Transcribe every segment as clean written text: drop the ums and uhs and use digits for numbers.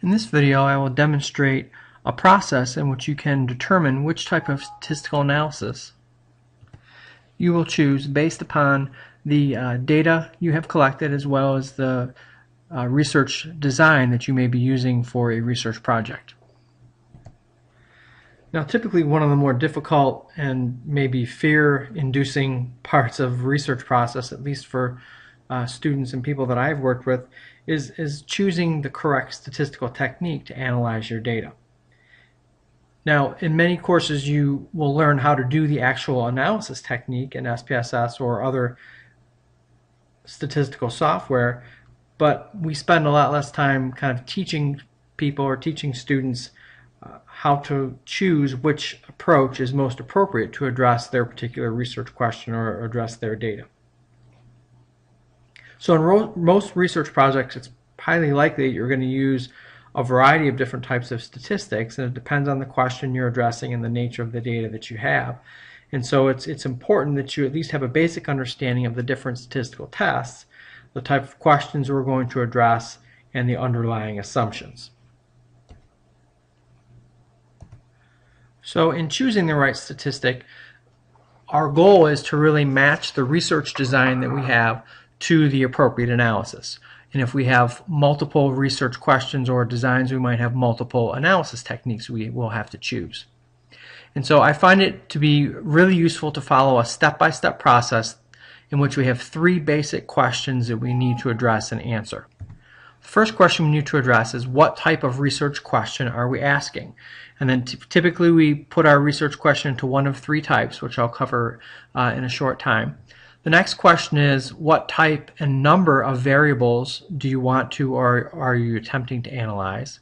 In this video, I will demonstrate a process in which you can determine which type of statistical analysis you will choose based upon the data you have collected as well as the research design that you may be using for a research project. Now, typically one of the more difficult and maybe fear-inducing parts of research process, at least for students and people that I've worked with, is choosing the correct statistical technique to analyze your data. Now, in many courses you will learn how to do the actual analysis technique in SPSS or other statistical software, but we spend a lot less time kind of teaching people or teaching students how to choose which approach is most appropriate to address their particular research question or address their data. So in most research projects, it's highly likely that you're going to use a variety of different types of statistics, and it depends on the question you're addressing and the nature of the data that you have. And so it's important that you at least have a basic understanding of the different statistical tests, the type of questions we're going to address, and the underlying assumptions. So in choosing the right statistic, our goal is to really match the research design that we have to the appropriate analysis. And if we have multiple research questions or designs, we might have multiple analysis techniques we will have to choose. And so I find it to be really useful to follow a step-by-step process in which we have three basic questions that we need to address and answer. The first question we need to address is what type of research question are we asking? And then typically we put our research question into one of three types, which I'll cover in a short time. The next question is what type and number of variables do you want to or are you attempting to analyze?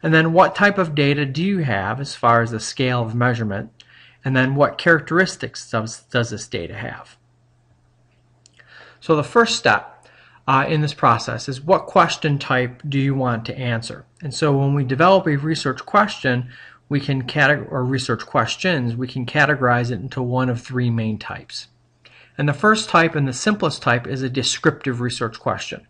And then what type of data do you have as far as the scale of measurement? And then what characteristics does this data have? So the first step in this process is what question type do you want to answer? And so when we develop a research question, we can research questions, we can categorize it into one of three main types. And the first type and the simplest type is a descriptive research question.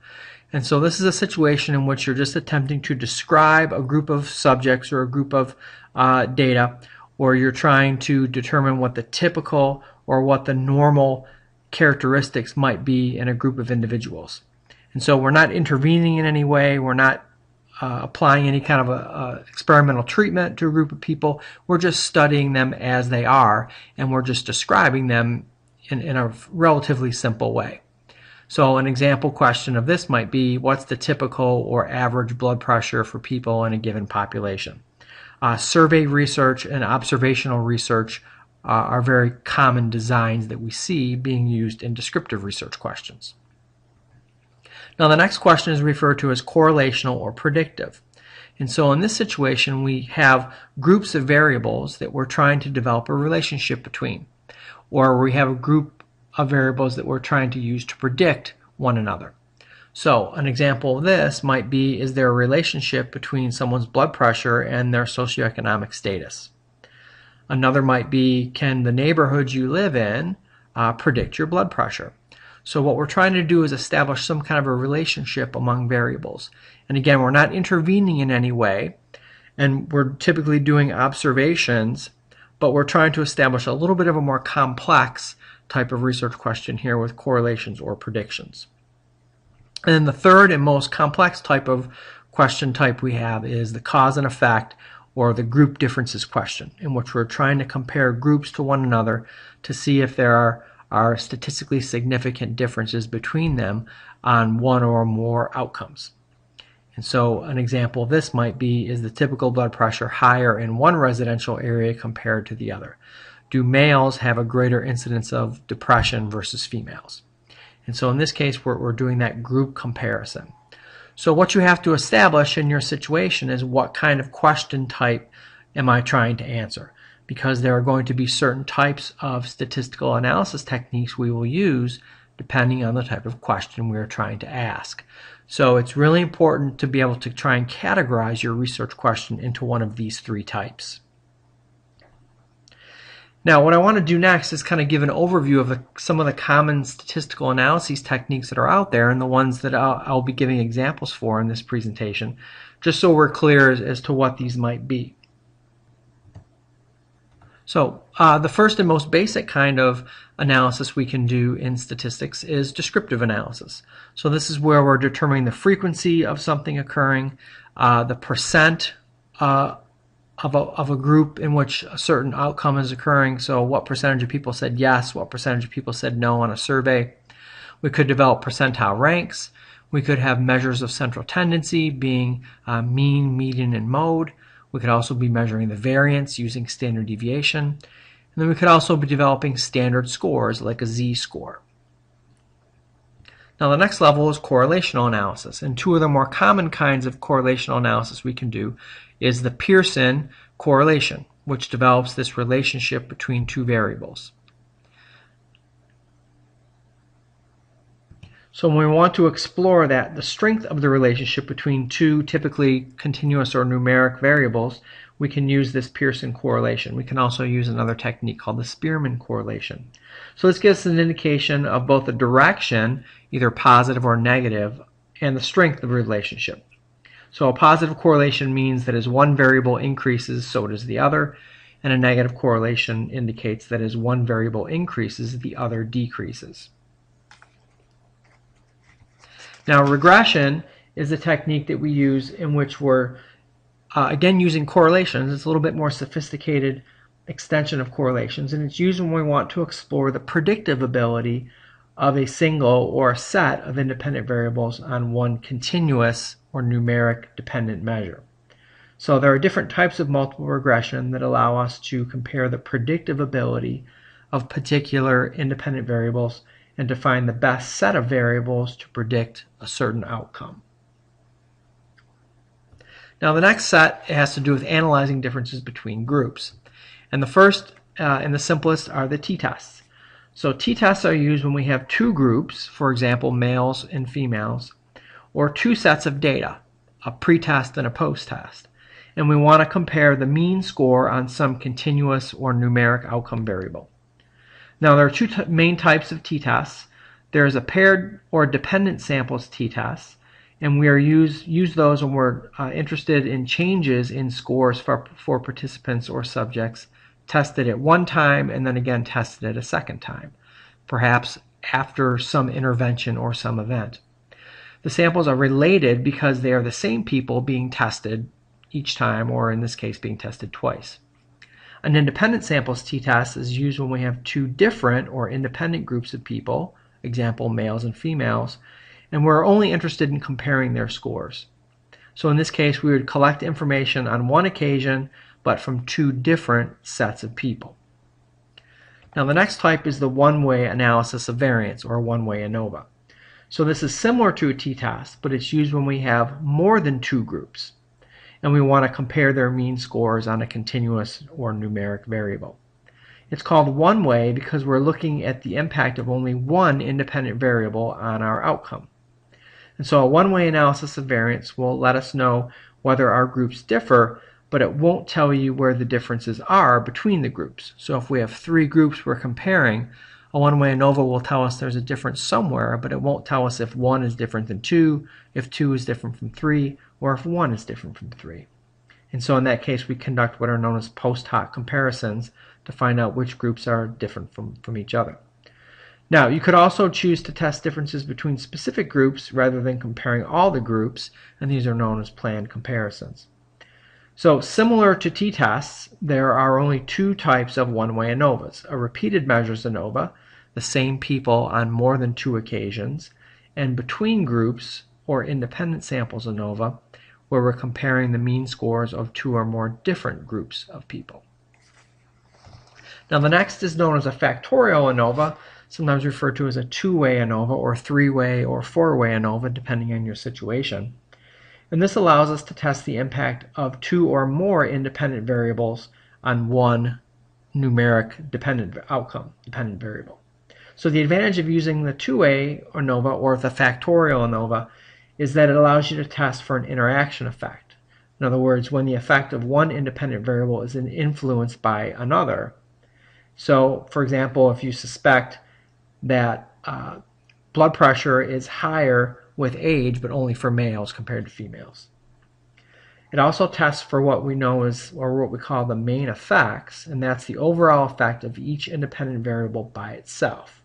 And so this is a situation in which you're just attempting to describe a group of subjects or a group of data, or you're trying to determine what the typical or what the normal characteristics might be in a group of individuals. And so we're not intervening in any way, we're not applying any kind of experimental treatment to a group of people, we're just studying them as they are, and we're just describing them in a relatively simple way. So an example question of this might be, what's the typical or average blood pressure for people in a given population? Survey research and observational research are very common designs that we see being used in descriptive research questions. Now the next question is referred to as correlational or predictive. And so in this situation we have groups of variables that we're trying to develop a relationship between, or we have a group of variables that we're trying to use to predict one another. So an example of this might be, is there a relationship between someone's blood pressure and their socioeconomic status? Another might be, can the neighborhood you live in predict your blood pressure? So what we're trying to do is establish some kind of a relationship among variables. And again, we're not intervening in any way, and we're typically doing observations, but we're trying to establish a little bit of a more complex type of research question here with correlations or predictions. And then the third and most complex type of question type we have is the cause and effect, or the group differences question, in which we're trying to compare groups to one another to see if there are statistically significant differences between them on one or more outcomes. And so an example of this might be, is the typical blood pressure higher in one residential area compared to the other? Do males have a greater incidence of depression versus females? And so in this case we're doing that group comparison. So what you have to establish in your situation is, what kind of question type am I trying to answer? Because there are going to be certain types of statistical analysis techniques we will use depending on the type of question we are trying to ask. So it's really important to be able to try and categorize your research question into one of these three types. Now, what I want to do next is kind of give an overview of some of the common statistical analyses techniques that are out there and the ones that I'll be giving examples for in this presentation, just so we're clear as to what these might be. So the first and most basic kind of analysis we can do in statistics is descriptive analysis. So this is where we're determining the frequency of something occurring, the percent of a group in which a certain outcome is occurring. So what percentage of people said yes, what percentage of people said no on a survey. We could develop percentile ranks. We could have measures of central tendency being mean, median, and mode. We could also be measuring the variance using standard deviation. And then we could also be developing standard scores like a z-score. Now the next level is correlational analysis, and two of the more common kinds of correlational analysis we can do is the Pearson correlation, which develops this relationship between two variables. So when we want to explore that, the strength of the relationship between two typically continuous or numeric variables, we can use this Pearson correlation. We can also use another technique called the Spearman correlation. So this gives us an indication of both the direction, either positive or negative, and the strength of the relationship. So a positive correlation means that as one variable increases, so does the other, and a negative correlation indicates that as one variable increases, the other decreases. Now regression is a technique that we use in which we're again using correlations. It's a little bit more sophisticated extension of correlations, and it's used when we want to explore the predictive ability of a single or a set of independent variables on one continuous or numeric dependent measure. So there are different types of multiple regression that allow us to compare the predictive ability of particular independent variables and to find the best set of variables to predict a certain outcome. Now the next set has to do with analyzing differences between groups. And the first and the simplest are the t-tests. So t-tests are used when we have two groups, for example males and females, or two sets of data, a pre-test and a post-test. And we want to compare the mean score on some continuous or numeric outcome variable. Now there are two main types of t-tests. There is a paired or dependent samples t-test, and we are use those when we're interested in changes in scores for participants or subjects tested at one time and then again tested at a second time, perhaps after some intervention or some event. The samples are related because they are the same people being tested each time, or in this case being tested twice. An independent samples t-test is used when we have two different or independent groups of people, example males and females, and we're only interested in comparing their scores. So in this case we would collect information on one occasion but from two different sets of people. Now the next type is the one-way analysis of variance, or one-way ANOVA. So this is similar to a t-test, but it's used when we have more than two groups and we want to compare their mean scores on a continuous or numeric variable. It's called one-way because we're looking at the impact of only one independent variable on our outcome. And so a one-way analysis of variance will let us know whether our groups differ, but it won't tell you where the differences are between the groups. So if we have three groups we're comparing, a one-way ANOVA will tell us there's a difference somewhere, but it won't tell us if one is different than two, if two is different from three, or if one is different from three. And so in that case we conduct what are known as post hoc comparisons to find out which groups are different from each other. Now you could also choose to test differences between specific groups rather than comparing all the groups, and these are known as planned comparisons. So similar to t-tests, there are only two types of one-way ANOVAs: a repeated measures ANOVA, the same people on more than two occasions, and between groups or independent samples ANOVA, where we're comparing the mean scores of two or more different groups of people. Now the next is known as a factorial ANOVA, sometimes referred to as a two-way ANOVA or three-way or four-way ANOVA depending on your situation. And this allows us to test the impact of two or more independent variables on one numeric dependent variable. So the advantage of using the two-way ANOVA or the factorial ANOVA is that it allows you to test for an interaction effect. In other words, when the effect of one independent variable is influenced by another. So, for example, if you suspect that blood pressure is higher with age, but only for males compared to females. It also tests for what we know as, or what we call the main effects, and that's the overall effect of each independent variable by itself.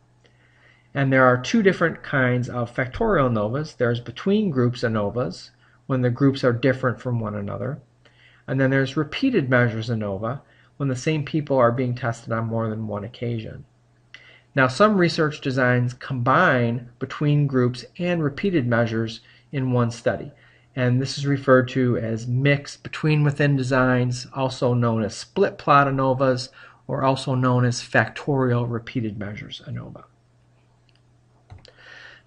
And there are two different kinds of factorial ANOVAs. There's between groups ANOVAs, when the groups are different from one another. And then there's repeated measures ANOVA, when the same people are being tested on more than one occasion. Now, some research designs combine between groups and repeated measures in one study. And this is referred to as mixed between-within designs, also known as split plot ANOVAs, or also known as factorial repeated measures ANOVA.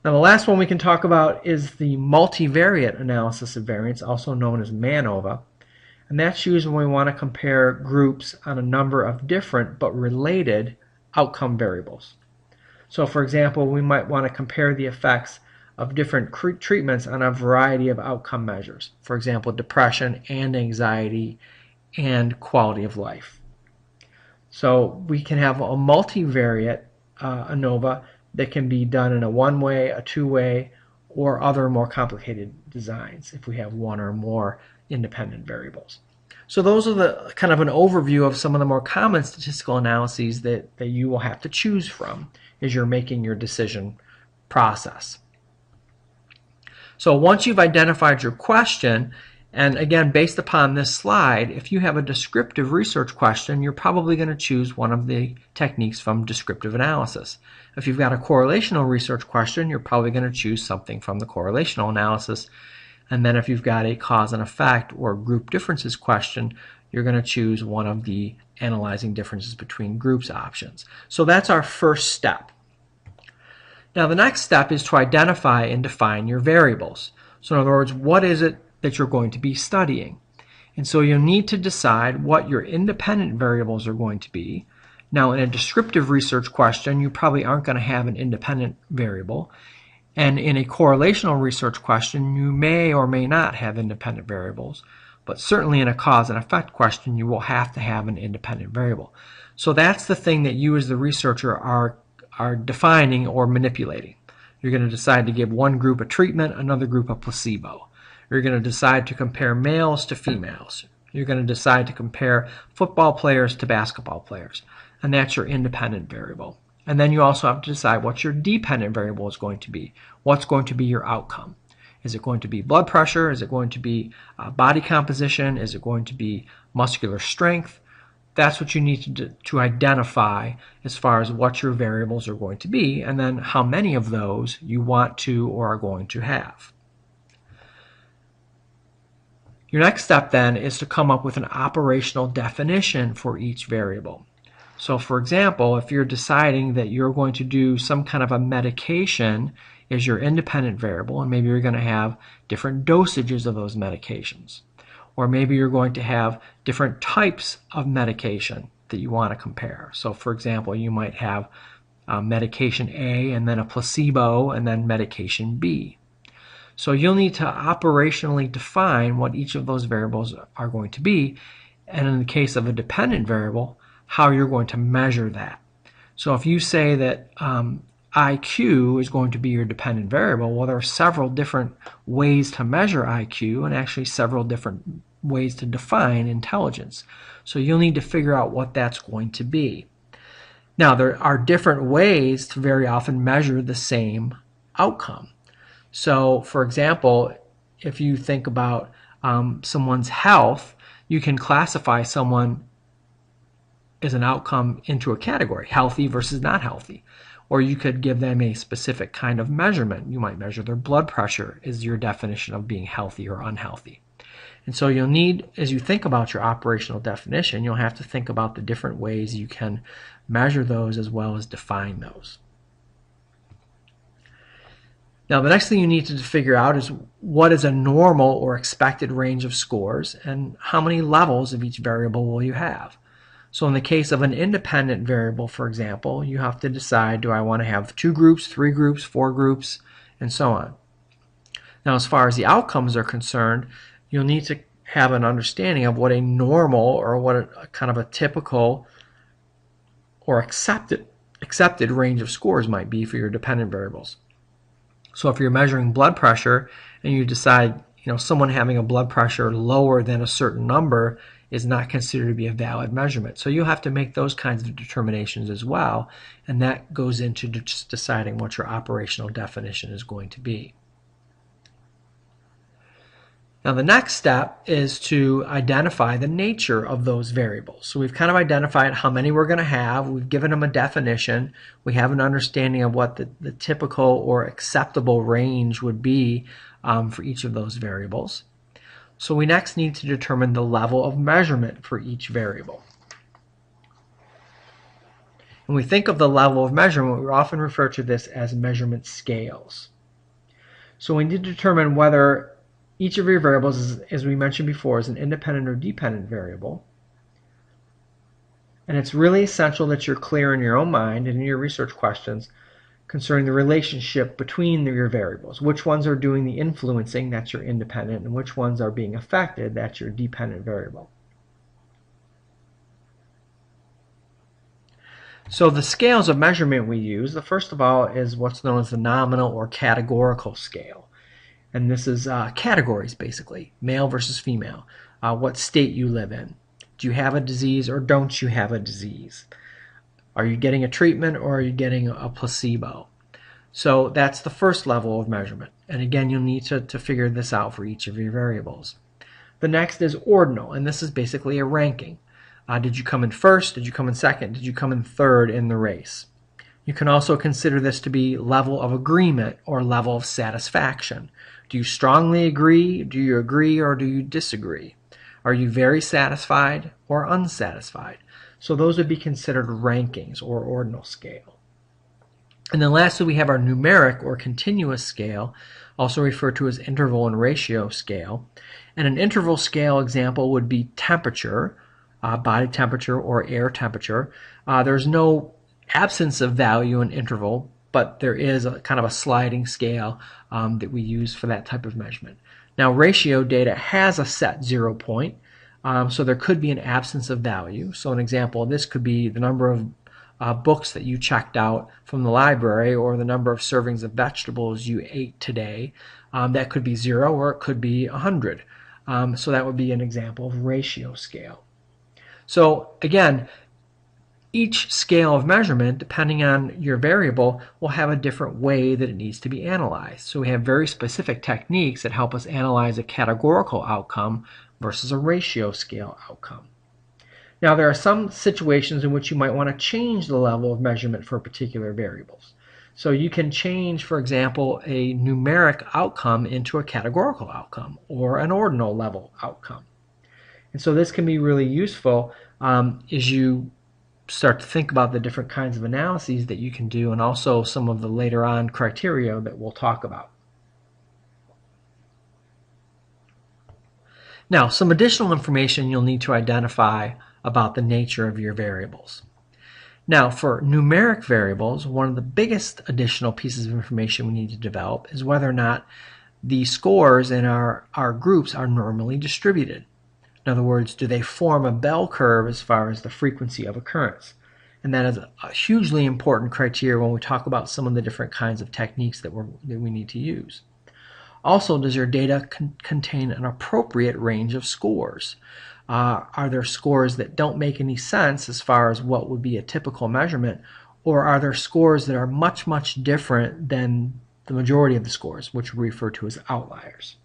Now, the last one we can talk about is the multivariate analysis of variance, also known as MANOVA. And that's used when we want to compare groups on a number of different but related outcome variables. So, for example, we might want to compare the effects of different treatments on a variety of outcome measures. For example, depression and anxiety and quality of life. So we can have a multivariate ANOVA that can be done in a one-way, a two-way, or other more complicated designs if we have one or more independent variables. So those are the kind of an overview of some of the more common statistical analyses that you will have to choose from as you're making your decision process. So once you've identified your question, and again, based upon this slide, if you have a descriptive research question, you're probably going to choose one of the techniques from descriptive analysis. If you've got a correlational research question, you're probably going to choose something from the correlational analysis. And then if you've got a cause and effect or group differences question, you're going to choose one of the analyzing differences between groups options. So that's our first step. Now the next step is to identify and define your variables. So in other words, what is it that you're going to be studying? And so you'll need to decide what your independent variables are going to be. Now in a descriptive research question, you probably aren't going to have an independent variable. And in a correlational research question, you may or may not have independent variables. But certainly in a cause and effect question, you will have to have an independent variable. So that's the thing that you as the researcher are defining or manipulating. You're going to decide to give one group a treatment, another group a placebo. You're going to decide to compare males to females. You're going to decide to compare football players to basketball players. And that's your independent variable. And then you also have to decide what your dependent variable is going to be. What's going to be your outcome? Is it going to be blood pressure? Is it going to be body composition? Is it going to be muscular strength? That's what you need to identify as far as what your variables are going to be, and then how many of those you want to or are going to have. Your next step then is to come up with an operational definition for each variable. So for example, if you're deciding that you're going to do some kind of a medication as your independent variable, and maybe you're going to have different dosages of those medications. Or maybe you're going to have different types of medication that you want to compare. So for example, you might have medication A and then a placebo and then medication B. So you'll need to operationally define what each of those variables are going to be, and in the case of a dependent variable, how you're going to measure that. So if you say that IQ is going to be your dependent variable, well, there are several different ways to measure IQ and actually several different ways to define intelligence. So you'll need to figure out what that's going to be. Now, there are different ways to very often measure the same outcome. So, for example, if you think about someone's health, you can classify someone as an outcome into a category, healthy versus not healthy. Or you could give them a specific kind of measurement. You might measure their blood pressure as your definition of being healthy or unhealthy. And so you'll need, as you think about your operational definition, you'll have to think about the different ways you can measure those as well as define those. Now, the next thing you need to figure out is what is a normal or expected range of scores and how many levels of each variable will you have. So in the case of an independent variable, for example, you have to decide, do I want to have 2 groups, 3 groups, 4 groups, and so on. Now, as far as the outcomes are concerned, you'll need to have an understanding of what a normal or what a kind of a typical or accepted range of scores might be for your dependent variables. So if you're measuring blood pressure and you decide, someone having a blood pressure lower than a certain number is not considered to be a valid measurement. So you'll have to make those kinds of determinations as well, and that goes into just deciding what your operational definition is going to be. Now the next step is to identify the nature of those variables. So we've kind of identified how many we're going to have, we've given them a definition, we have an understanding of what the typical or acceptable range would be for each of those variables. So we next need to determine the level of measurement for each variable. When we think of the level of measurement, we often refer to this as measurement scales. So we need to determine whether each of your variables, as we mentioned before, is an independent or dependent variable. And it's really essential that you're clear in your own mind and in your research questions concerning the relationship between your variables. Which ones are doing the influencing, that's your independent, and which ones are being affected, that's your dependent variable. So the scales of measurement we use, the first of all is what's known as the nominal or categorical scale. And this is categories, basically, male versus female, what state you live in. Do you have a disease or don't you have a disease? Are you getting a treatment or are you getting a placebo? So that's the first level of measurement. And again, you'll need to figure this out for each of your variables. The next is ordinal, and this is basically a ranking. Did you come in first? Did you come in second? Did you come in third in the race? You can also consider this to be level of agreement or level of satisfaction. Do you strongly agree? Do you agree or do you disagree? Are you very satisfied or unsatisfied? So those would be considered rankings or ordinal scale. And then lastly, we have our numeric or continuous scale, also referred to as interval and ratio scale. And an interval scale example would be temperature, body temperature or air temperature. There's no absence of value in interval, but there is a kind of a sliding scale that we use for that type of measurement. Now ratio data has a set 0 point, so there could be an absence of value. So an example of this could be the number of books that you checked out from the library or the number of servings of vegetables you ate today. That could be 0 or it could be 100. So that would be an example of ratio scale. So again, each scale of measurement, depending on your variable, will have a different way that it needs to be analyzed. So we have very specific techniques that help us analyze a categorical outcome versus a ratio scale outcome. Now there are some situations in which you might want to change the level of measurement for particular variables. So you can change, for example, a numeric outcome into a categorical outcome or an ordinal level outcome. And so this can be really useful as you start to think about the different kinds of analyses that you can do and also some of the later on criteria that we'll talk about. Now, some additional information you'll need to identify about the nature of your variables. Now, for numeric variables, one of the biggest additional pieces of information we need to develop is whether or not the scores in our groups are normally distributed. In other words, do they form a bell curve as far as the frequency of occurrence? And that is a hugely important criteria when we talk about some of the different kinds of techniques that we need to use. Also, does your data contain an appropriate range of scores? Are there scores that don't make any sense as far as what would be a typical measurement, or are there scores that are much, much different than the majority of the scores, which we refer to as outliers?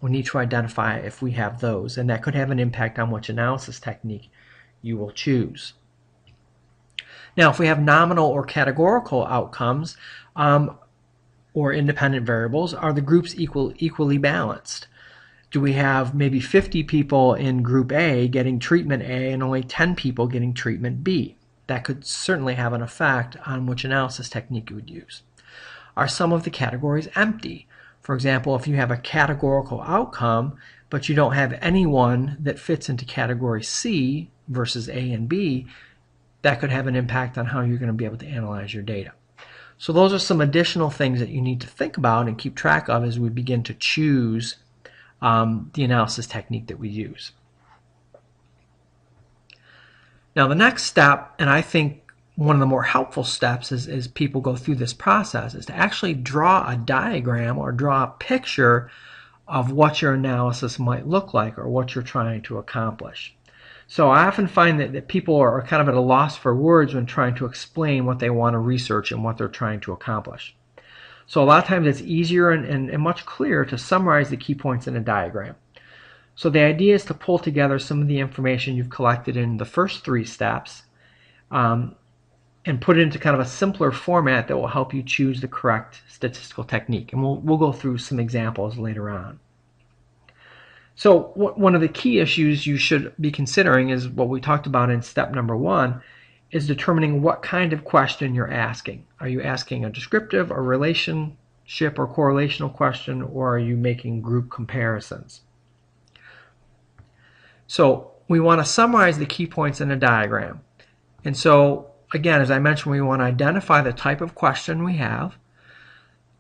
We need to identify if we have those, and that could have an impact on which analysis technique you will choose. Now, if we have nominal or categorical outcomes or independent variables, are the groups equally balanced? Do we have maybe 50 people in group A getting treatment A and only 10 people getting treatment B? That could certainly have an effect on which analysis technique you would use. Are some of the categories empty? For example, if you have a categorical outcome, but you don't have anyone that fits into category C versus A and B, that could have an impact on how you're going to be able to analyze your data. So those are some additional things that you need to think about and keep track of as we begin to choose the analysis technique that we use. Now the next step, and I think one of the more helpful steps as people go through this process is to actually draw a diagram or draw a picture of what your analysis might look like or what you're trying to accomplish. So I often find that people are kind of at a loss for words when trying to explain what they want to research and what they're trying to accomplish. So a lot of times it's easier and much clearer to summarize the key points in a diagram. So the idea is to pull together some of the information you've collected in the first 3 steps and put it into kind of a simpler format that will help you choose the correct statistical technique. And we'll go through some examples later on. So one of the key issues you should be considering is what we talked about in step number 1, is determining what kind of question you're asking. Are you asking a descriptive, a relationship or correlational question, or are you making group comparisons? So we want to summarize the key points in a diagram. And so again, as I mentioned, we want to identify the type of question we have,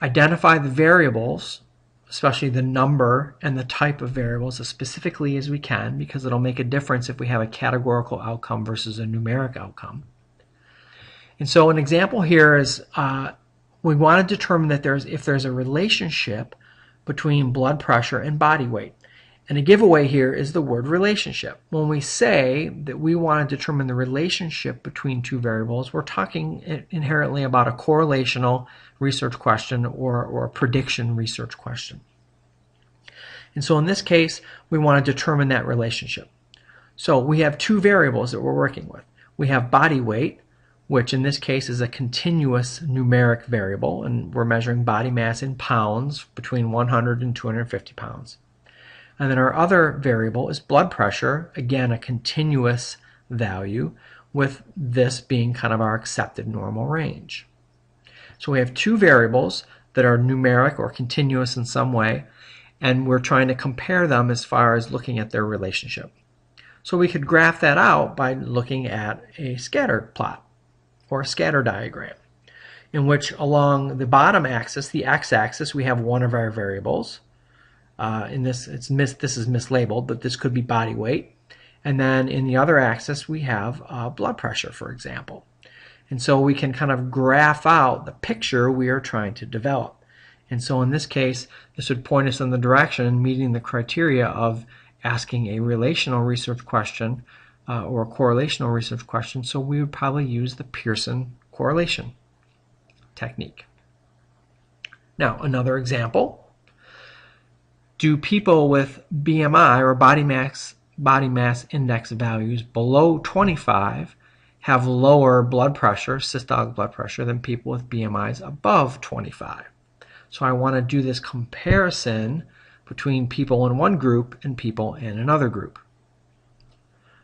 identify the variables, especially the number and the type of variables as specifically as we can, because it'll make a difference if we have a categorical outcome versus a numeric outcome. And so an example here is we want to determine that if there's a relationship between blood pressure and body weight. And a giveaway here is the word relationship. When we say that we want to determine the relationship between 2 variables, we're talking inherently about a correlational research question or a prediction research question. And so in this case, we want to determine that relationship. So we have 2 variables that we're working with. We have body weight, which in this case is a continuous numeric variable, and we're measuring body mass in pounds between 100 and 250 pounds. And then our other variable is blood pressure, again a continuous value, with this being kind of our accepted normal range. So we have 2 variables that are numeric or continuous in some way, and we're trying to compare them as far as looking at their relationship. So we could graph that out by looking at a scatter plot or a scatter diagram, in which along the bottom axis, the x-axis, we have one of our variables. In this, this is mislabeled, but this could be body weight. And then in the other axis, we have blood pressure, for example. And so we can kind of graph out the picture we are trying to develop. And so in this case, this would point us in the direction meeting the criteria of asking a relational research question or a correlational research question. So we would probably use the Pearson correlation technique. Now, another example. Do people with BMI or body mass index values below 25 have lower blood pressure, systolic blood pressure, than people with BMIs above 25? So I want to do this comparison between people in one group and people in another group.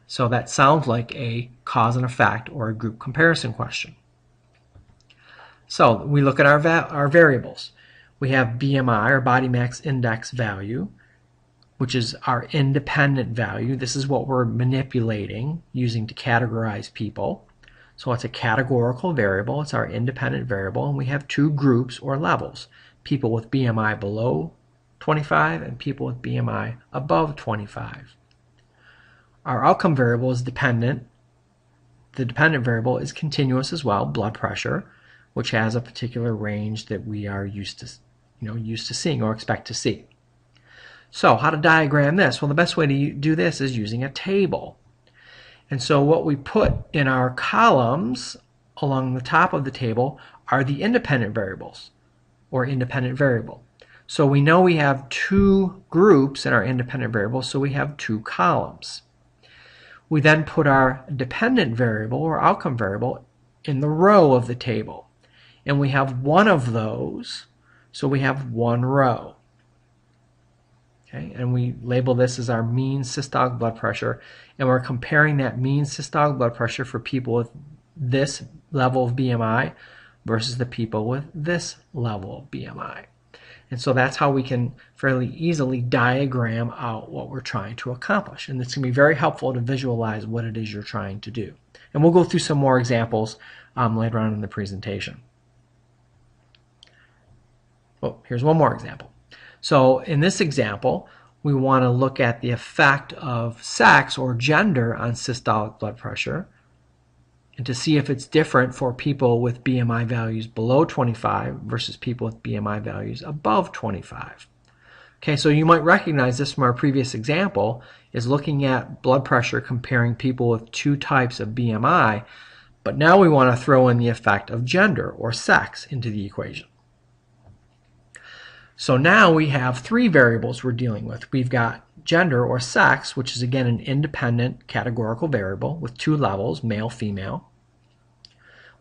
So that sounds like a cause and effect or a group comparison question. So we look at our variables. We have BMI or body mass index value, which is our independent value. This is what we're manipulating using to categorize people. So it's a categorical variable. It's our independent variable. And we have 2 groups or levels, people with BMI below 25 and people with BMI above 25. Our outcome variable is dependent. The dependent variable is continuous as well, blood pressure, which has a particular range that we are used to seeing or expect to see. So how to diagram this? Well, the best way to do this is using a table. And so what we put in our columns along the top of the table are the independent variables or independent variable. So we know we have 2 groups in our independent variables, so we have 2 columns. We then put our dependent variable or outcome variable in the row of the table. And we have one of those, so we have 1 row. Okay, and we label this as our mean systolic blood pressure, and we're comparing that mean systolic blood pressure for people with this level of BMI versus the people with this level of BMI. And so that's how we can fairly easily diagram out what we're trying to accomplish. And it's going to be very helpful to visualize what it is you're trying to do. And we'll go through some more examples later on in the presentation. Oh, here's one more example. So in this example, we want to look at the effect of sex or gender on systolic blood pressure. and to see if it's different for people with BMI values below 25 versus people with BMI values above 25. Okay, so you might recognize this from our previous example, is looking at blood pressure comparing people with two types of BMI, but now we want to throw in the effect of gender or sex into the equation. So now we have three variables we're dealing with. We've got gender or sex, which is again an independent categorical variable with two levels, male, female.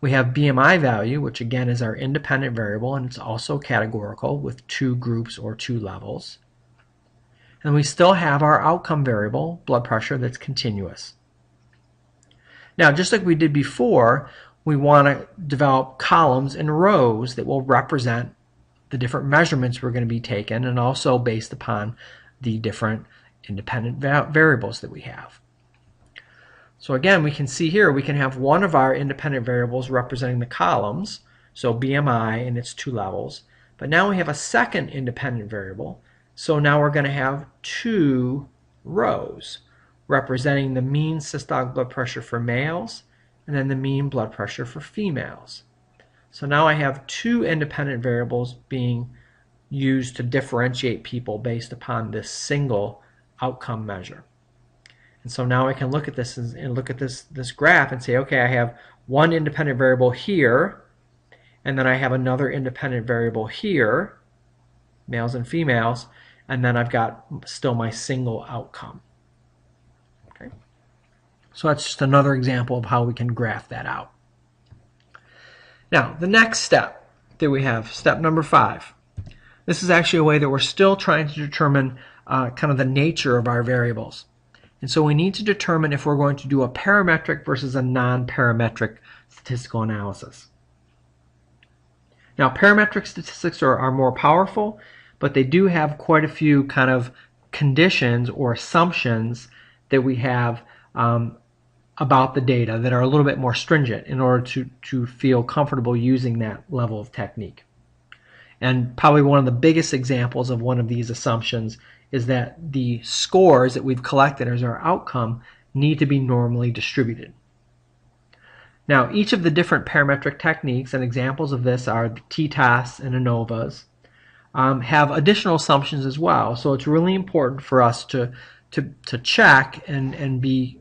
We have BMI value, which again is our independent variable, and it's also categorical with two groups or two levels. And we still have our outcome variable, blood pressure, that's continuous. Now, just like we did before, we want to develop columns and rows that will represent the different measurements we're going to be taking, and also based upon the different independent variables that we have. So again, we can see here we can have one of our independent variables representing the columns, so BMI and its two levels, but now we have a second independent variable, so now we're going to have two rows representing the mean systolic blood pressure for males and then the mean blood pressure for females. So now I have two independent variables being used to differentiate people based upon this single outcome measure. And so now I can look at this and look at this graph and say, okay, I have one independent variable here, and then I have another independent variable here, males and females, and then I've got still my single outcome. Okay. So that's just another example of how we can graph that out. Now, the next step that we have, step number 5. This is actually a way that we're still trying to determine kind of the nature of our variables. And so we need to determine if we're going to do a parametric versus a non-parametric statistical analysis. Now, parametric statistics are more powerful, but they do have quite a few kind of conditions or assumptions that we have about the data that are a little bit more stringent in order to feel comfortable using that level of technique. And probably one of the biggest examples of one of these assumptions is that the scores that we've collected as our outcome need to be normally distributed. Now, each of the different parametric techniques, and examples of this are the t-tests and ANOVAs, have additional assumptions as well. So it's really important for us to check and be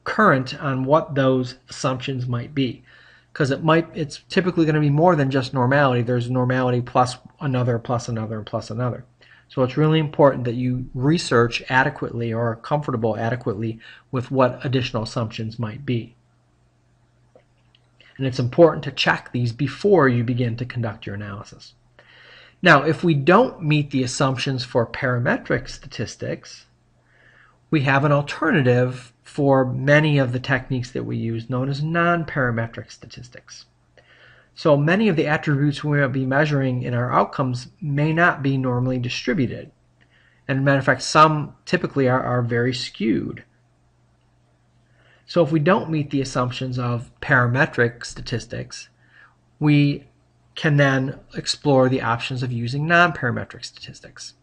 current on what those assumptions might be, because it's typically going to be more than just normality. There's normality plus another, plus another, and plus another. So it's really important that you research adequately or are comfortable adequately with what additional assumptions might be. And it's important to check these before you begin to conduct your analysis. Now, if we don't meet the assumptions for parametric statistics, we have an alternative for many of the techniques that we use known as non-parametric statistics. So many of the attributes we might be measuring in our outcomes may not be normally distributed. And as a matter of fact, some typically are very skewed. So if we don't meet the assumptions of parametric statistics, we can then explore the options of using non-parametric statistics.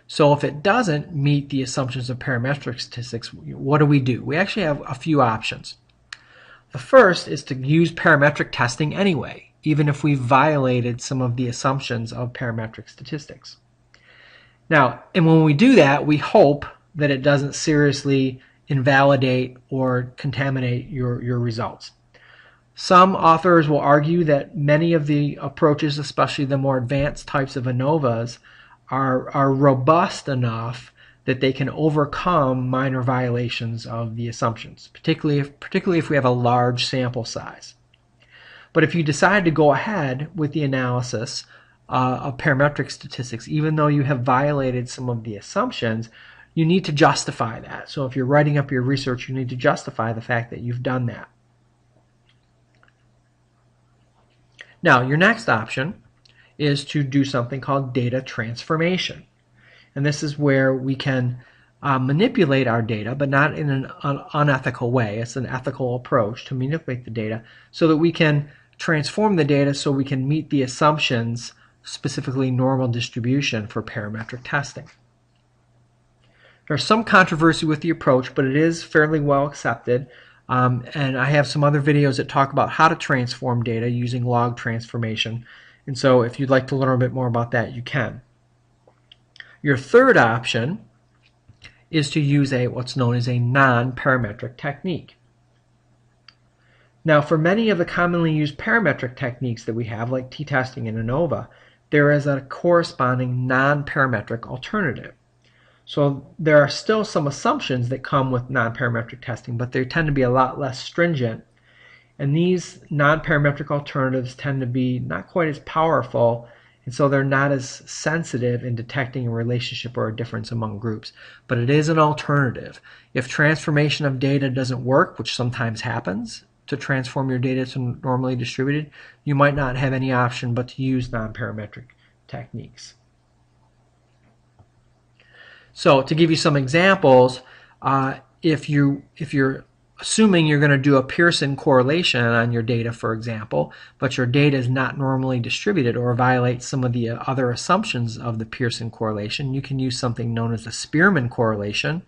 So if it doesn't meet the assumptions of parametric statistics, what do? We actually have a few options. The first is to use parametric testing anyway, even if we've violated some of the assumptions of parametric statistics. Now, and when we do that, we hope that it doesn't seriously invalidate or contaminate your results. Some authors will argue that many of the approaches, especially the more advanced types of ANOVAs, are robust enough that they can overcome minor violations of the assumptions, particularly if we have a large sample size. But if you decide to go ahead with the analysis of parametric statistics, even though you have violated some of the assumptions, you need to justify that. So if you're writing up your research, you need to justify the fact that you've done that. Now, your next option is to do something called data transformation. And this is where we can manipulate our data, but not in an unethical way. It's an ethical approach to manipulate the data so that we can transform the data so we can meet the assumptions, specifically normal distribution for parametric testing. There's some controversy with the approach, but it is fairly well accepted. And I have some other videos that talk about how to transform data using log transformation. And so if you'd like to learn a bit more about that, you can. Your third option is to use what's known as a non-parametric technique. Now, for many of the commonly used parametric techniques that we have, like t-testing and ANOVA, there is a corresponding non-parametric alternative. So there are still some assumptions that come with non-parametric testing, but they tend to be a lot less stringent. And these non-parametric alternatives tend to be not quite as powerful, and so they're not as sensitive in detecting a relationship or a difference among groups. But it is an alternative. If transformation of data doesn't work, which sometimes happens, to transform your data to normally distributed, you might not have any option but to use non-parametric techniques. So to give you some examples, if you're assuming you're going to do a Pearson correlation on your data, for example, but your data is not normally distributed or violates some of the other assumptions of the Pearson correlation, you can use something known as the Spearman correlation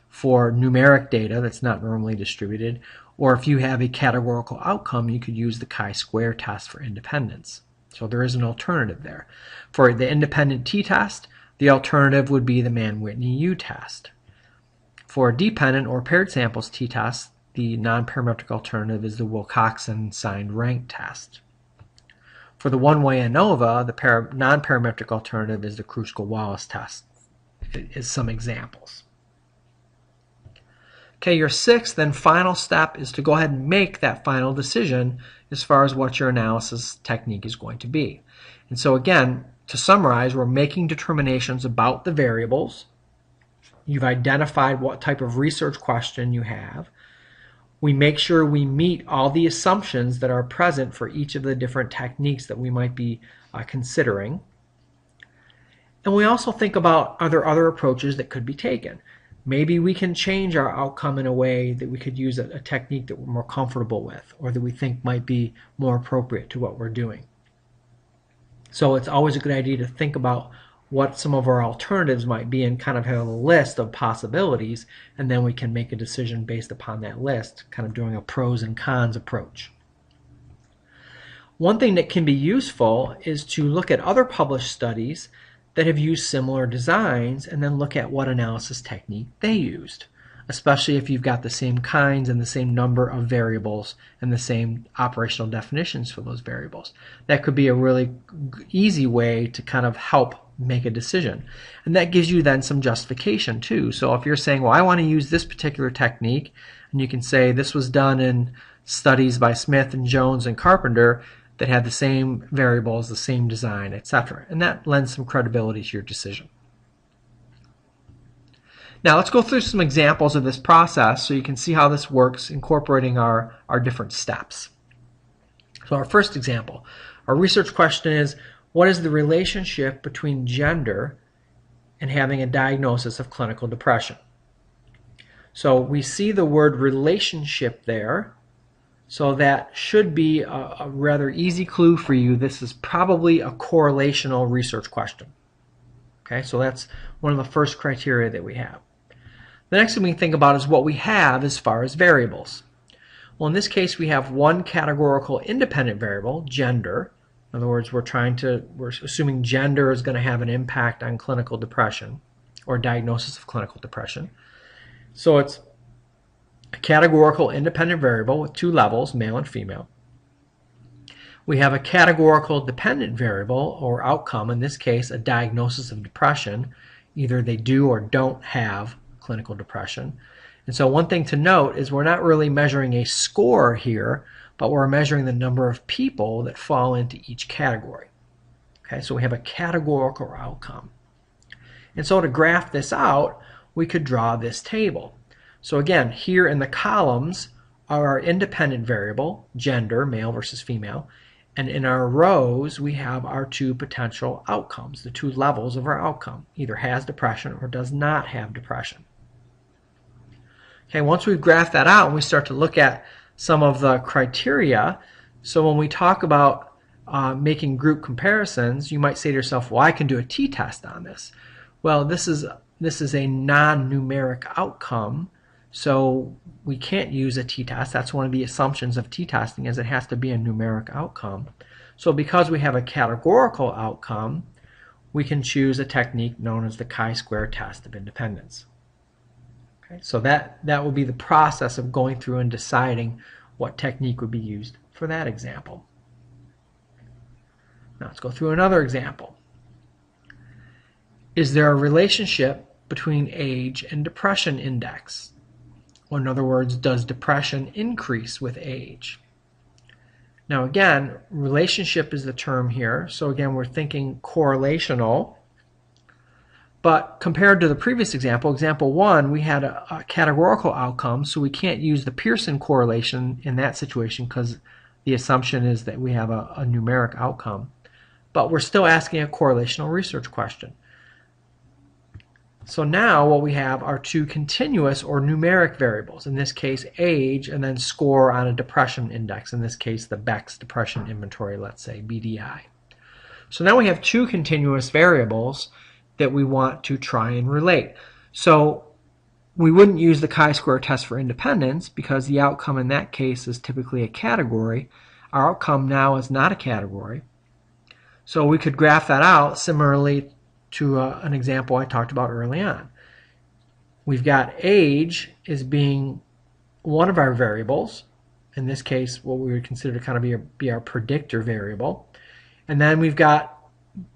for numeric data that's not normally distributed. Or if you have a categorical outcome, you could use the chi-square test for independence. So there is an alternative there. For the independent t-test, the alternative would be the Mann-Whitney U-test. For a dependent or paired samples t-test, the non-parametric alternative is the Wilcoxon signed rank test. For the one-way ANOVA, the non-parametric alternative is the Kruskal-Wallis test, is some examples. Okay, your sixth and final step is to go ahead and make that final decision as far as what your analysis technique is going to be. And so again, to summarize, we're making determinations about the variables. You've identified what type of research question you have. We make sure we meet all the assumptions that are present for each of the different techniques that we might be considering. And we also think about are there other approaches that could be taken. Maybe we can change our outcome in a way that we could use a technique that we're more comfortable with or that we think might be more appropriate to what we're doing. So it's always a good idea to think about what some of our alternatives might be and kind of have a list of possibilities, and then we can make a decision based upon that list, kind of doing a pros and cons approach. One thing that can be useful is to look at other published studies that have used similar designs and then look at what analysis technique they used, especially if you've got the same kinds and the same number of variables and the same operational definitions for those variables. That could be a really easy way to kind of help make a decision. And that gives you then some justification too. So if you're saying, well, I want to use this particular technique, and you can say this was done in studies by Smith and Jones and Carpenter that had the same variables, the same design, etc. And that lends some credibility to your decision. Now let's go through some examples of this process so you can see how this works, incorporating our different steps. So our first example, our research question is, what is the relationship between gender and having a diagnosis of clinical depression? So we see the word relationship there. So that should be a rather easy clue for you. This is probably a correlational research question. Okay, so that's one of the first criteria that we have. The next thing we think about is what we have as far as variables. Well, in this case, we have one categorical independent variable, gender. In other words, we're assuming gender is going to have an impact on clinical depression or diagnosis of clinical depression. So it's a categorical independent variable with two levels, male and female. We have a categorical dependent variable or outcome, in this case a diagnosis of depression. Either they do or don't have clinical depression. And so one thing to note is we're not really measuring a score here, but we're measuring the number of people that fall into each category. Okay, so we have a categorical outcome. And so to graph this out, we could draw this table. So again, here in the columns are our independent variable, gender, male versus female, and in our rows we have our two potential outcomes, the two levels of our outcome, either has depression or does not have depression. Okay, once we've graphed that out and we start to look at some of the criteria, so when we talk about making group comparisons, you might say to yourself, well, I can do a t-test on this. Well, this is a non-numeric outcome, So we can't use a t-test. That's one of the assumptions of t-testing, is it has to be a numeric outcome. So because we have a categorical outcome, we can choose a technique known as the chi-square test of independence. Okay, so that will be the process of going through and deciding what technique would be used for that example. Now let's go through another example. Is there a relationship between age and depression index? Or in other words, does depression increase with age? Now again, relationship is the term here. So again, we're thinking correlational. But compared to the previous example, example 1, we had a categorical outcome, so we can't use the Pearson correlation in that situation because the assumption is that we have a numeric outcome. But we're still asking a correlational research question. So now what we have are two continuous or numeric variables, in this case age and then score on a depression index, in this case the Beck's Depression Inventory, let's say BDI. So now we have two continuous variables that we want to try and relate. So we wouldn't use the chi-square test for independence because the outcome in that case is typically a category. Our outcome now is not a category. So we could graph that out similarly to an example I talked about early on. We've got age as being one of our variables. In this case, what we would consider to kind of be our predictor variable. And then we've got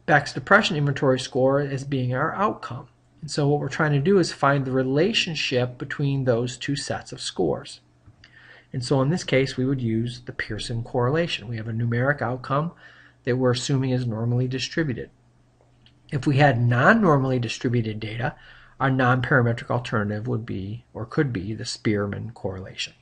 Beck's Depression Inventory score as being our outcome. And so what we're trying to do is find the relationship between those two sets of scores. And so in this case, we would use the Pearson correlation. We have a numeric outcome that we're assuming is normally distributed. If we had non-normally distributed data, our non-parametric alternative would be, or could be, the Spearman correlation.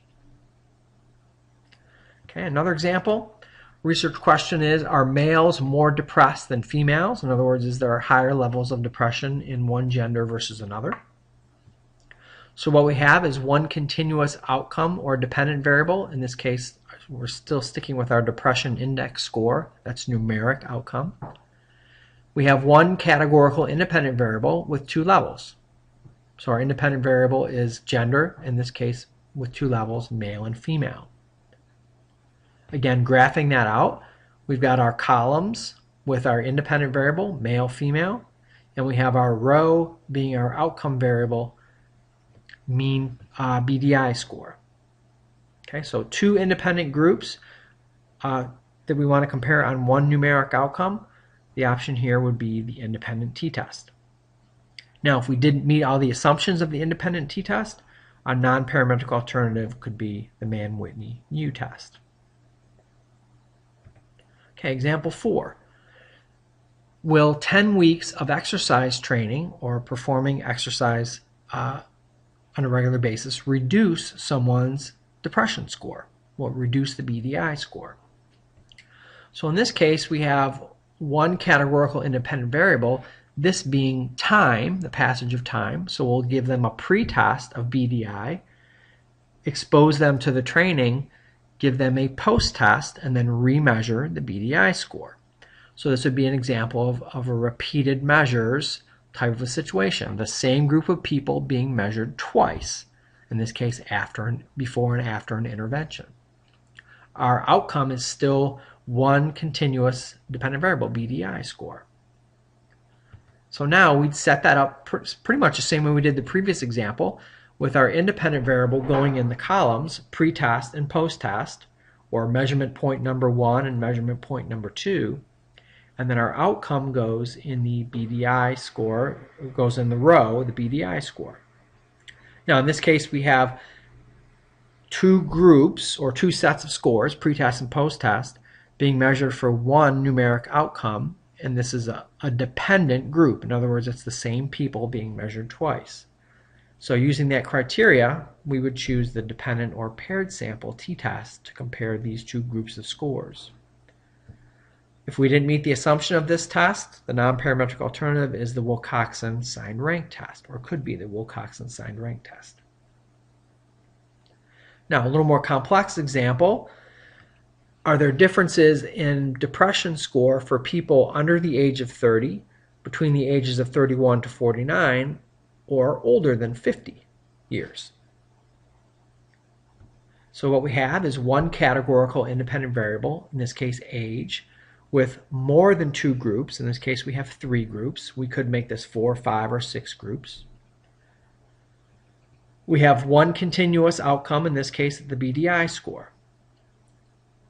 Okay, another example. Research question is, are males more depressed than females? In other words, is there higher levels of depression in one gender versus another? So what we have is one continuous outcome or dependent variable. In this case, we're still sticking with our depression index score. That's numeric outcome. We have one categorical independent variable with two levels. So our independent variable is gender, in this case with two levels, male and female. Again, graphing that out, we've got our columns with our independent variable, male, female, and we have our row being our outcome variable, mean BDI score. Okay, so two independent groups that we want to compare on one numeric outcome. The option here would be the independent t-test. Now, if we didn't meet all the assumptions of the independent t-test, a non-parametric alternative could be the Mann-Whitney U-test. Okay, example 4. Will 10 weeks of exercise training or performing exercise on a regular basis reduce someone's depression score? Will it reduce the BDI score? So in this case, we have one categorical independent variable, this being time, the passage of time. So we'll give them a pre-test of BDI, expose them to the training, give them a post-test, and then remeasure the BDI score. So this would be an example of a repeated measures type of a situation. The same group of people being measured twice, in this case before and after an intervention. Our outcome is still one continuous dependent variable, BDI score. So now we'd set that up pretty much the same way we did the previous example, with our independent variable going in the columns, pre-test and post-test, or measurement point number 1 and measurement point number 2. And then our outcome goes in the BDI score, goes in the row, the BDI score. Now in this case we have two groups or two sets of scores, pre-test and post-test, being measured for one numeric outcome, and this is a dependent group. In other words, it's the same people being measured twice. So using that criteria, we would choose the dependent or paired sample t-test to compare these two groups of scores. If we didn't meet the assumption of this test, the non-parametric alternative is the Wilcoxon signed rank test, or could be the Wilcoxon signed rank test. Now, a little more complex example. Are there differences in depression score for people under the age of 30, between the ages of 31 to 49, or older than 50 years? So what we have is one categorical independent variable, in this case age, with more than two groups. In this case we have three groups. We could make this 4, 5, or 6 groups. We have one continuous outcome, in this case the BDI score.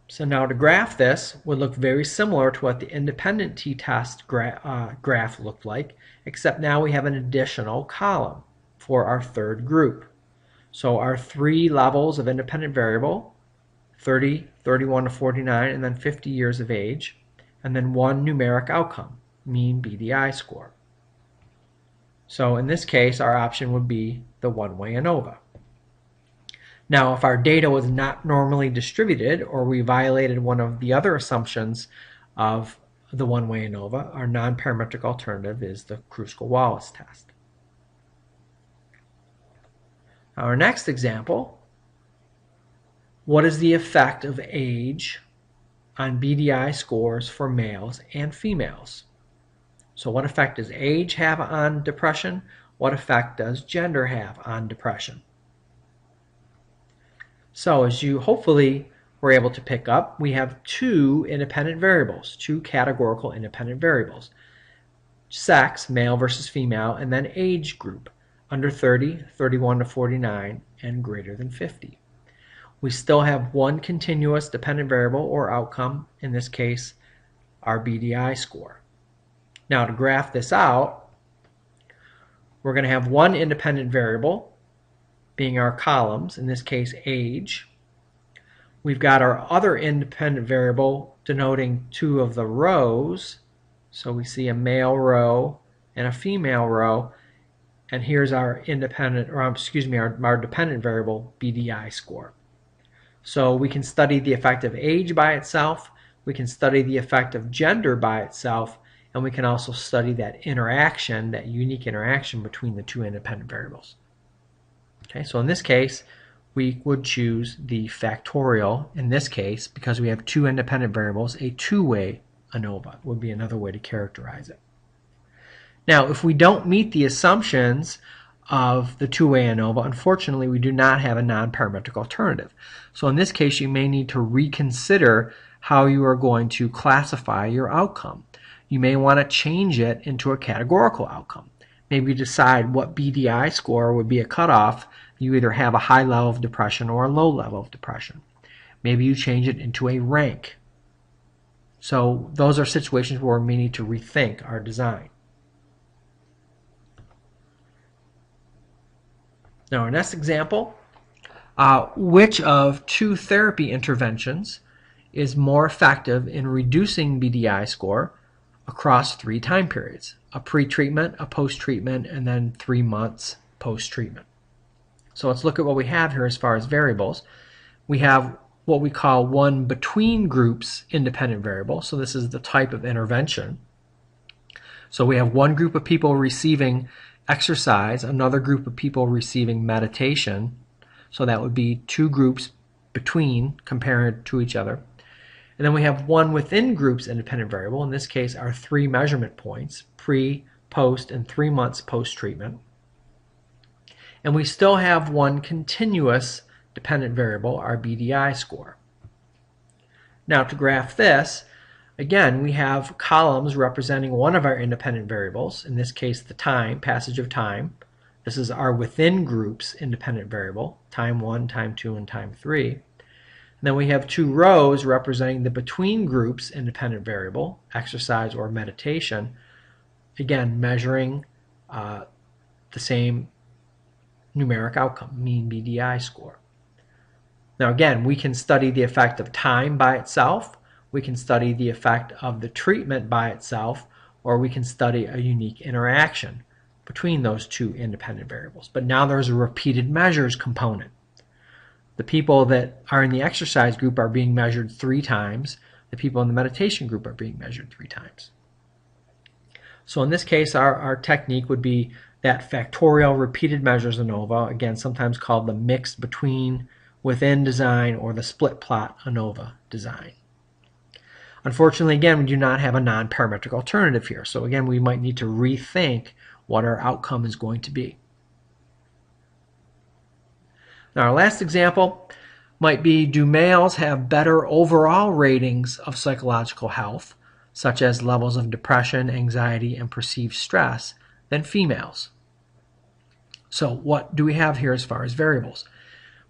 So now to graph this would look very similar to what the independent t-test graph looked like, except now we have an additional column for our third group. So our three levels of independent variable, 30, 31 to 49, and then 50 years of age, and then one numeric outcome, mean BDI score. So in this case, our option would be the one-way ANOVA. Now, if our data was not normally distributed or we violated one of the other assumptions of the one-way ANOVA, our non-parametric alternative is the Kruskal-Wallis test. Our next example, what is the effect of age on BDI scores for males and females? So what effect does age have on depression? What effect does gender have on depression? So as you hopefully were able to pick up, we have two independent variables, two categorical independent variables. Sex, male versus female, and then age group, under 30, 31 to 49, and greater than 50. We still have one continuous dependent variable or outcome, in this case our BDI score. Now to graph this out, we're going to have one independent variable being our columns, in this case age. We've got our other independent variable denoting two of the rows. So we see a male row and a female row, and here's our independent, or excuse me, our dependent variable BDI score. So we can study the effect of age by itself, we can study the effect of gender by itself, and we can also study that interaction, that unique interaction between the two independent variables. Okay, so in this case, we would choose the factorial, in this case, because we have two independent variables, a two-way ANOVA would be another way to characterize it. Now, if we don't meet the assumptions of the two-way ANOVA, unfortunately, we do not have a non-parametric alternative. So in this case, you may need to reconsider how you are going to classify your outcome. You may want to change it into a categorical outcome. Maybe decide what BDI score would be a cutoff. You either have a high level of depression or a low level of depression. Maybe you change it into a rank. So those are situations where we may need to rethink our design. Now our next example, which of two therapy interventions is more effective in reducing BDI score across 3 time periods? A pre-treatment, a post-treatment, and then 3 months post-treatment. So let's look at what we have here as far as variables. We have what we call one between groups independent variable. So this is the type of intervention. So we have one group of people receiving exercise, another group of people receiving meditation. So that would be two groups between compared to each other. And then we have one within groups independent variable. In this case, our 3 measurement points, pre, post, and 3 months post-treatment. And we still have one continuous dependent variable, our BDI score. Now to graph this, again, we have columns representing one of our independent variables, in this case the time, passage of time. This is our within groups independent variable, time 1, time 2, and time 3. And then we have 2 rows representing the between groups independent variable, exercise or meditation, again measuring the same numeric outcome, mean BDI score. Now again, we can study the effect of time by itself, we can study the effect of the treatment by itself, or we can study a unique interaction between those 2 independent variables. But now there's a repeated measures component. The people that are in the exercise group are being measured 3 times. The people in the meditation group are being measured 3 times. So in this case, our technique would be that factorial repeated measures ANOVA, again sometimes called the mixed between within design or the split plot ANOVA design. Unfortunately, again, we do not have a non-parametric alternative here. So again, we might need to rethink what our outcome is going to be. Now our last example, might be, do males have better overall ratings of psychological health, such as levels of depression, anxiety, and perceived stress, than females? So what do we have here as far as variables?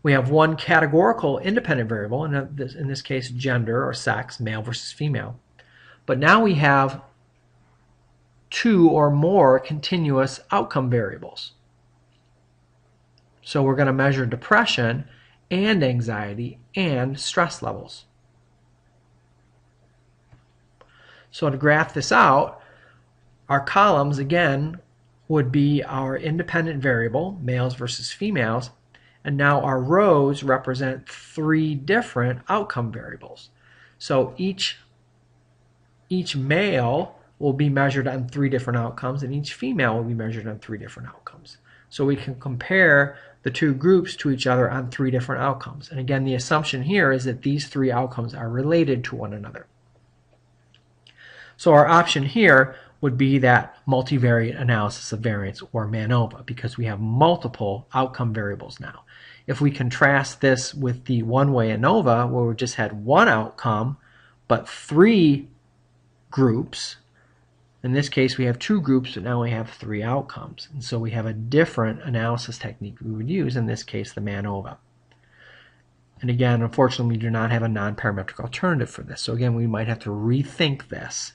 We have one categorical independent variable, in this case gender or sex, male versus female. But now we have two or more continuous outcome variables. So we're going to measure depression and anxiety and stress levels. So to graph this out, our columns again would be our independent variable, males versus females, and now our rows represent three different outcome variables. So each male will be measured on three different outcomes, and each female will be measured on three different outcomes. So we can compare the two groups to each other on three different outcomes. And again, the assumption here is that these three outcomes are related to one another. So our option here would be that multivariate analysis of variance, or MANOVA, because we have multiple outcome variables now. If we contrast this with the one-way ANOVA, where we just had one outcome but three groups, in this case we have two groups, but now we have three outcomes. And so we have a different analysis technique we would use, in this case the MANOVA. And again, unfortunately, we do not have a non-parametric alternative for this. So again, we might have to rethink this.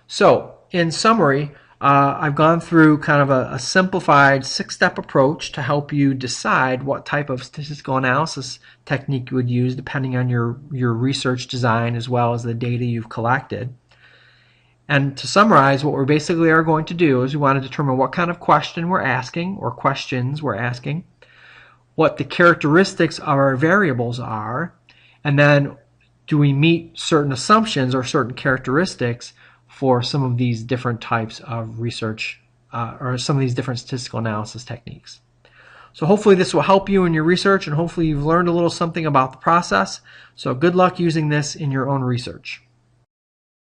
So, in summary, I've gone through kind of a simplified 6-step approach to help you decide what type of statistical analysis technique you would use depending on your research design as well as the data you've collected. And to summarize, what we basically are going to do is we want to determine what kind of question we're asking, or questions we're asking, what the characteristics of our variables are, and then do we meet certain assumptions or certain characteristics for some of these different types of research or some of these different statistical analysis techniques. So hopefully this will help you in your research, and hopefully you've learned a little something about the process. So good luck using this in your own research.